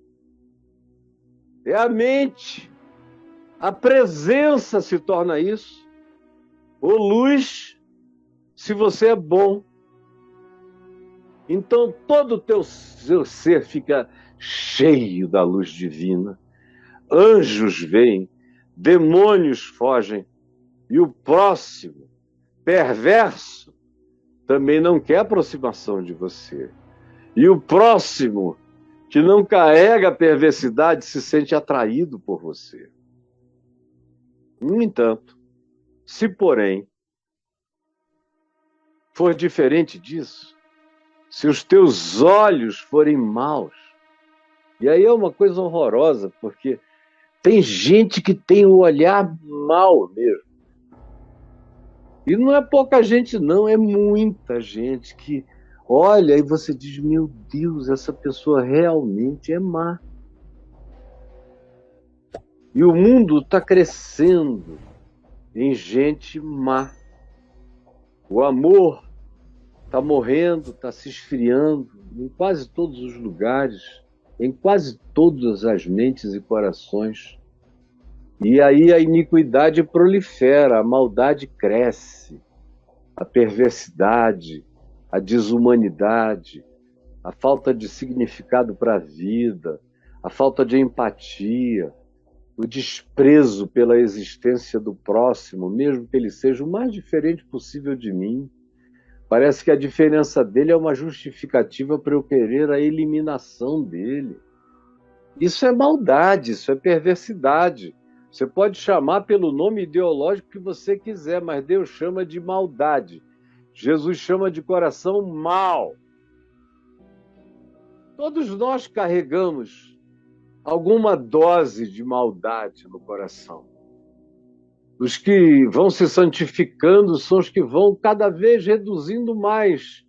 é a mente. A presença se torna isso. Ou luz, se você é bom. Então todo o teu ser fica cheio da luz divina. Anjos vêm, demônios fogem, e o próximo, perverso, também não quer aproximação de você. E o próximo, que não carrega a perversidade, se sente atraído por você. No entanto, se porém for diferente disso, se os teus olhos forem maus, e aí é uma coisa horrorosa, porque tem gente que tem o olhar mau mesmo. E não é pouca gente, não, é muita gente que olha e você diz, meu Deus, essa pessoa realmente é má. E o mundo está crescendo em gente má. O amor está morrendo, está se esfriando em quase todos os lugares, em quase todas as mentes e corações. E aí a iniquidade prolifera, a maldade cresce, a perversidade, a desumanidade, a falta de significado para a vida, a falta de empatia, o desprezo pela existência do próximo, mesmo que ele seja o mais diferente possível de mim. Parece que a diferença dele é uma justificativa para eu querer a eliminação dele. Isso é maldade, isso é perversidade. Você pode chamar pelo nome ideológico que você quiser, mas Deus chama de maldade. Jesus chama de coração mau. Todos nós carregamos alguma dose de maldade no coração. Os que vão se santificando são os que vão cada vez reduzindo mais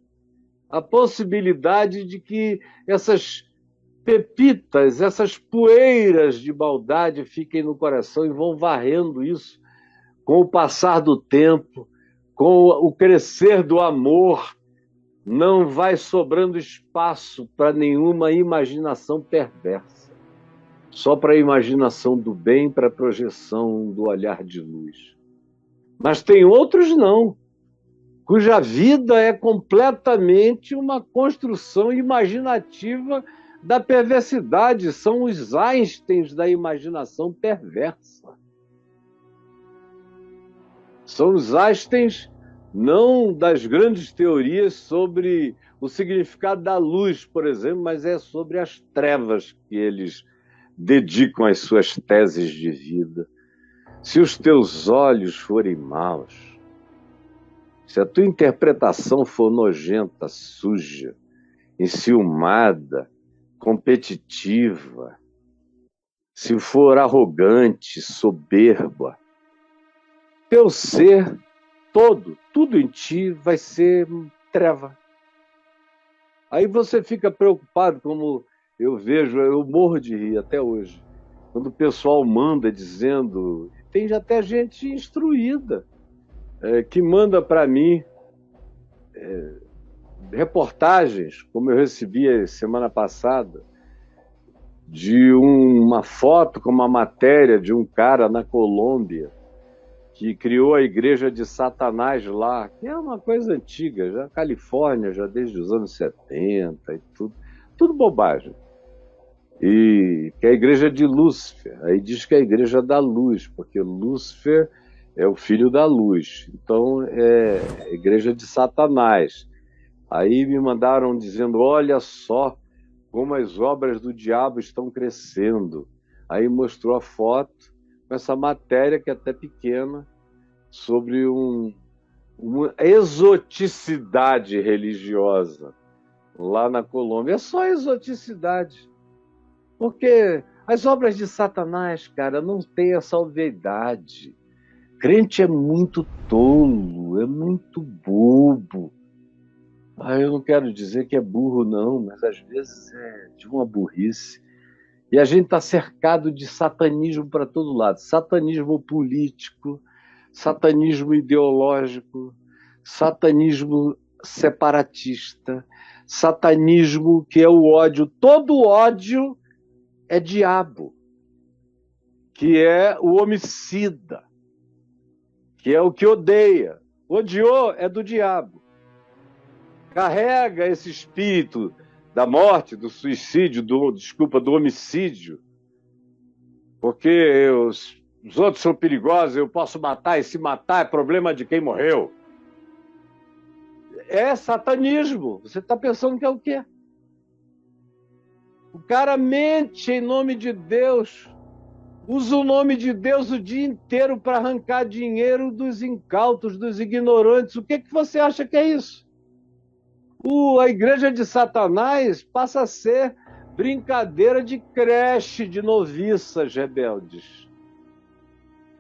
a possibilidade de que essas pepitas, essas poeiras de maldade fiquem no coração e vão varrendo isso com o passar do tempo, com o crescer do amor. Não vai sobrando espaço para nenhuma imaginação perversa, só para a imaginação do bem, para a projeção do olhar de luz. Mas tem outros não, cuja vida é completamente uma construção imaginativa da perversidade. São os Einsteins da imaginação perversa. São os Einsteins não das grandes teorias sobre o significado da luz, por exemplo, mas é sobre as trevas que eles dedicam as suas teses de vida. Se os teus olhos forem maus, se a tua interpretação for nojenta, suja, enciumada, competitiva, se for arrogante, soberba, teu ser todo, tudo em ti vai ser treva. Aí você fica preocupado, como eu vejo, eu morro de rir até hoje, quando o pessoal manda dizendo, tem até gente instruída, que manda para mim reportagens, como eu recebi semana passada, de uma foto com uma matéria de um cara na Colômbia que criou a igreja de Satanás lá, que é uma coisa antiga, já Califórnia, já desde os anos 70 e tudo bobagem. E que é a igreja de Lúcifer. Aí diz que é a igreja da luz, porque Lúcifer é o filho da luz. Então é a igreja de Satanás. Aí me mandaram dizendo, olha só como as obras do diabo estão crescendo. Aí mostrou a foto com essa matéria, que é até pequena, sobre uma exoticidade religiosa lá na Colômbia. É só exoticidade. Porque as obras de Satanás, cara, não têm essa obviedade. Crente é muito tolo, é muito bobo. Eu não quero dizer que é burro, não, mas às vezes é de uma burrice. E a gente está cercado de satanismo para todo lado. Satanismo político, satanismo ideológico, satanismo separatista, satanismo que é o ódio. Todo ódio é diabo, que é o homicida, que é o que odeia. Odiou é do diabo. Carrega esse espírito da morte, do suicídio, do homicídio, porque os outros são perigosos, eu posso matar, e se matar é problema de quem morreu. É satanismo. Você está pensando que é o quê? O cara mente em nome de Deus, usa o nome de Deus o dia inteiro para arrancar dinheiro dos incautos, dos ignorantes. O que você acha que é isso? A igreja de Satanás passa a ser brincadeira de creche de noviças rebeldes.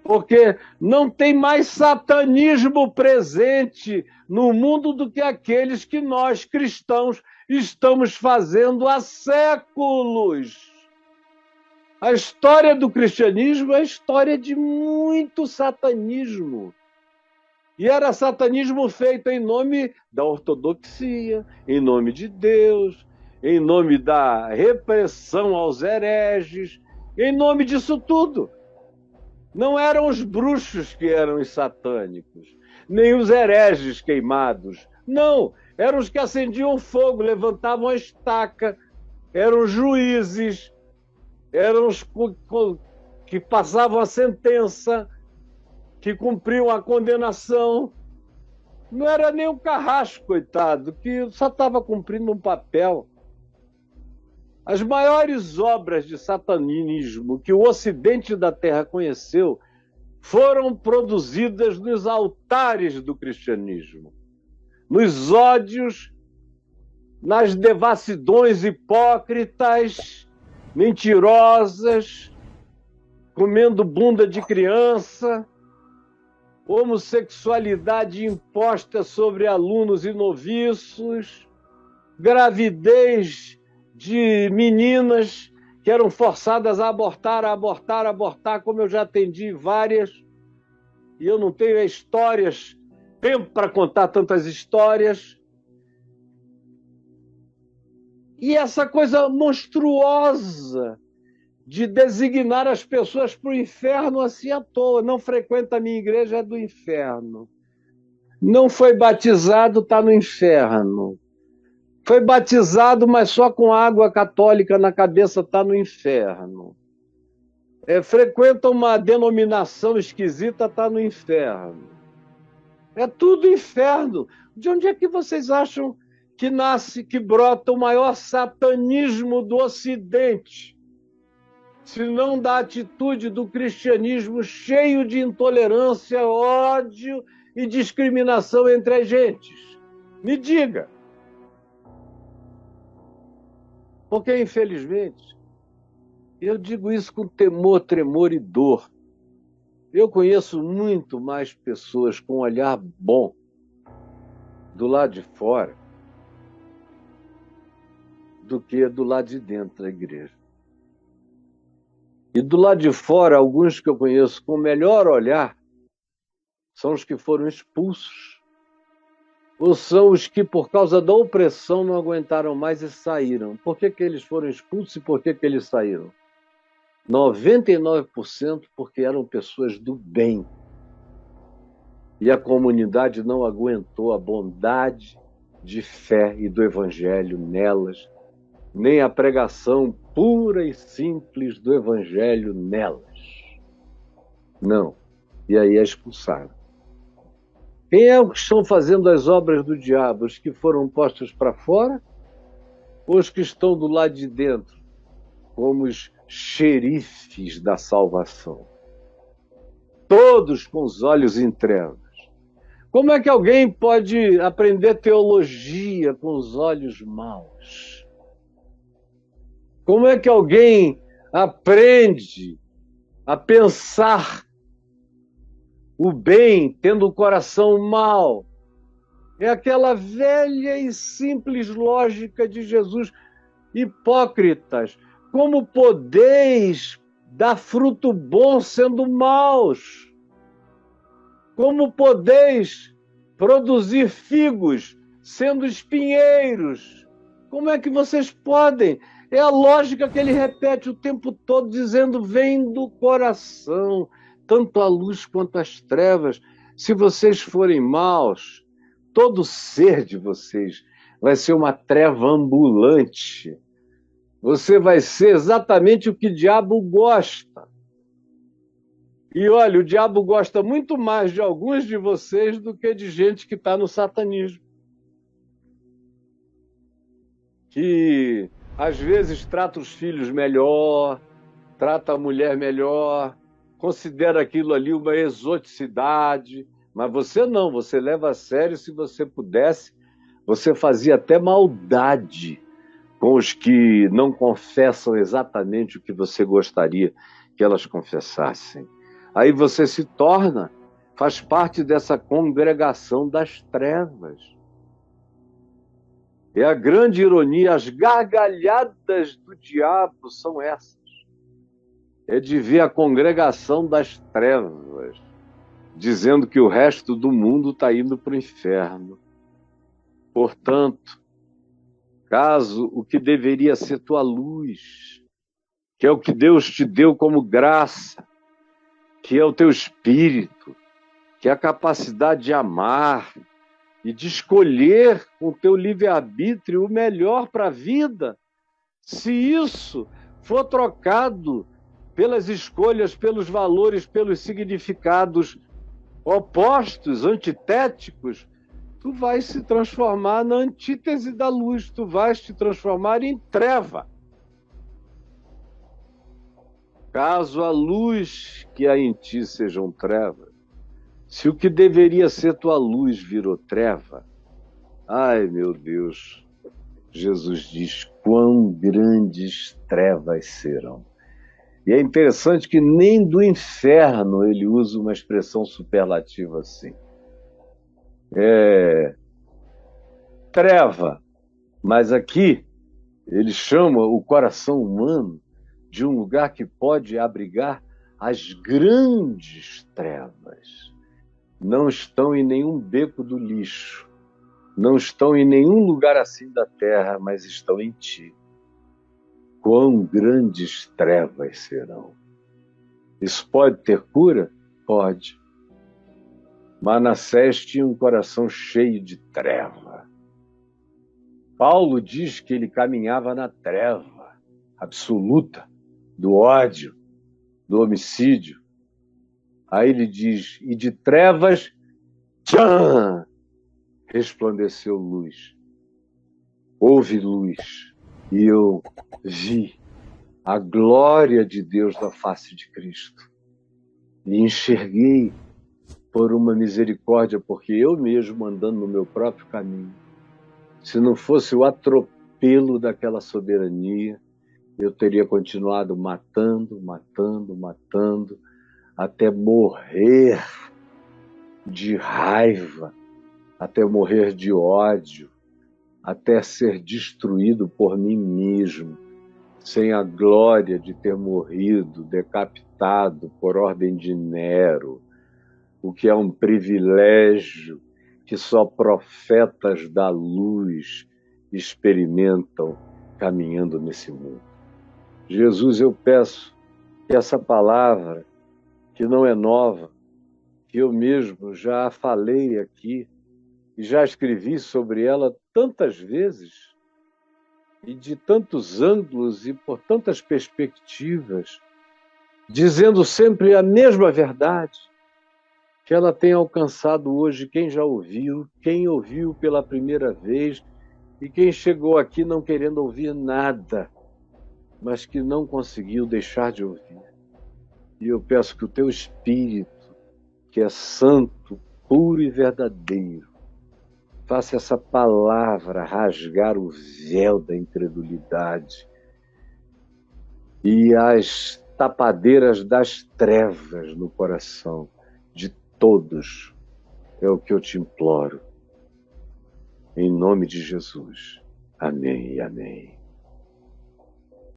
Porque não tem mais satanismo presente no mundo do que aqueles que nós, cristãos, estamos fazendo há séculos. A história do cristianismo é a história de muito satanismo. E era satanismo feito em nome da ortodoxia, em nome de Deus, em nome da repressão aos hereges, em nome disso tudo. Não eram os bruxos que eram os satânicos, nem os hereges queimados. Não, eram os que acendiam fogo, levantavam a estaca, eram os juízes, eram os que passavam a sentença, que cumpriam a condenação. Não era nem o Carrasco, coitado, que só estava cumprindo um papel. As maiores obras de satanismo que o Ocidente da Terra conheceu foram produzidas nos altares do cristianismo, nos ódios, nas devassidões hipócritas, mentirosas, comendo bunda de criança, homossexualidade imposta sobre alunos e noviços, gravidez de meninas que eram forçadas a abortar, como eu já atendi várias, e eu não tenho tempo para contar tantas histórias. E essa coisa monstruosa de designar as pessoas para o inferno assim à toa. Não frequenta a minha igreja, é do inferno. Não foi batizado, está no inferno. Foi batizado, mas só com água católica na cabeça, está no inferno. Frequenta uma denominação esquisita, está no inferno. É tudo inferno. De onde é que vocês acham que nasce, que brota o maior satanismo do Ocidente? Se não da atitude do cristianismo cheio de intolerância, ódio e discriminação entre as gentes. Me diga. Porque, infelizmente, eu digo isso com temor, tremor e dor. Eu conheço muito mais pessoas com um olhar bom do lado de fora do que do lado de dentro da igreja. E do lado de fora, alguns que eu conheço com o melhor olhar são os que foram expulsos, ou são os que, por causa da opressão, não aguentaram mais e saíram. Por que eles foram expulsos e por que eles saíram? 99% porque eram pessoas do bem. E a comunidade não aguentou a bondade de fé e do evangelho nelas, nem a pregação pura e simples do evangelho nelas. Não. E aí é expulsado. Quem é os que estão fazendo as obras do diabo? Os que foram postos para fora ou os que estão do lado de dentro, como os xerifes da salvação? Todos com os olhos em trevas. Como é que alguém pode aprender teologia com os olhos maus? Como é que alguém aprende a pensar o bem tendo o coração mau? É aquela velha e simples lógica de Jesus. Hipócritas, como podeis dar fruto bom sendo maus? Como podeis produzir figos sendo espinheiros? Como é que vocês podem? É a lógica que ele repete o tempo todo, dizendo: vem do coração, tanto a luz quanto as trevas. Se vocês forem maus, todo ser de vocês vai ser uma treva ambulante. Você vai ser exatamente o que o diabo gosta. E olha, o diabo gosta muito mais de alguns de vocês do que de gente que está no satanismo. Que às vezes trata os filhos melhor, trata a mulher melhor, considera aquilo ali uma exoticidade, mas você não, você leva a sério. Se você pudesse, você fazia até maldade com os que não confessam exatamente o que você gostaria que elas confessassem. Aí você se torna, faz parte dessa congregação das trevas. É a grande ironia, as gargalhadas do diabo são essas. É de ver a congregação das trevas, dizendo que o resto do mundo está indo para o inferno. Portanto, caso o que deveria ser tua luz, que é o que Deus te deu como graça, que é o teu espírito, que é a capacidade de amar e de escolher com o teu livre-arbítrio o melhor para a vida, se isso for trocado pelas escolhas, pelos valores, pelos significados opostos, antitéticos, tu vais se transformar na antítese da luz, tu vais te transformar em treva. Caso a luz que há em ti sejam trevas, se o que deveria ser tua luz virou treva, ai meu Deus, Jesus diz, quão grandes trevas serão. E é interessante que nem do inferno ele usa uma expressão superlativa assim. É treva, mas aqui ele chama o coração humano de um lugar que pode abrigar as grandes trevas. Não estão em nenhum beco do lixo, não estão em nenhum lugar assim da terra, mas estão em ti. Quão grandes trevas serão. Isso pode ter cura? Pode. Manassés tinha um coração cheio de treva. Paulo diz que ele caminhava na treva absoluta do ódio, do homicídio. Aí ele diz, e de trevas, tchan, resplandeceu luz. Houve luz. E eu vi a glória de Deus na face de Cristo. E enxerguei por uma misericórdia, porque eu mesmo andando no meu próprio caminho, se não fosse o atropelo daquela soberania, eu teria continuado matando, até morrer de raiva, até morrer de ódio, até ser destruído por mim mesmo, sem a glória de ter morrido, decapitado por ordem de Nero, o que é um privilégio que só profetas da luz experimentam caminhando nesse mundo. Jesus, eu peço que essa palavra, que não é nova, que eu mesmo já falei aqui e já escrevi sobre ela tantas vezes e de tantos ângulos e por tantas perspectivas, dizendo sempre a mesma verdade, que ela tem alcançado hoje quem já ouviu, quem ouviu pela primeira vez e quem chegou aqui não querendo ouvir nada, mas que não conseguiu deixar de ouvir. E eu peço que o teu Espírito, que é santo, puro e verdadeiro, faça essa palavra rasgar o véu da incredulidade e as tapadeiras das trevas no coração de todos. É o que eu te imploro. Em nome de Jesus. Amém e amém.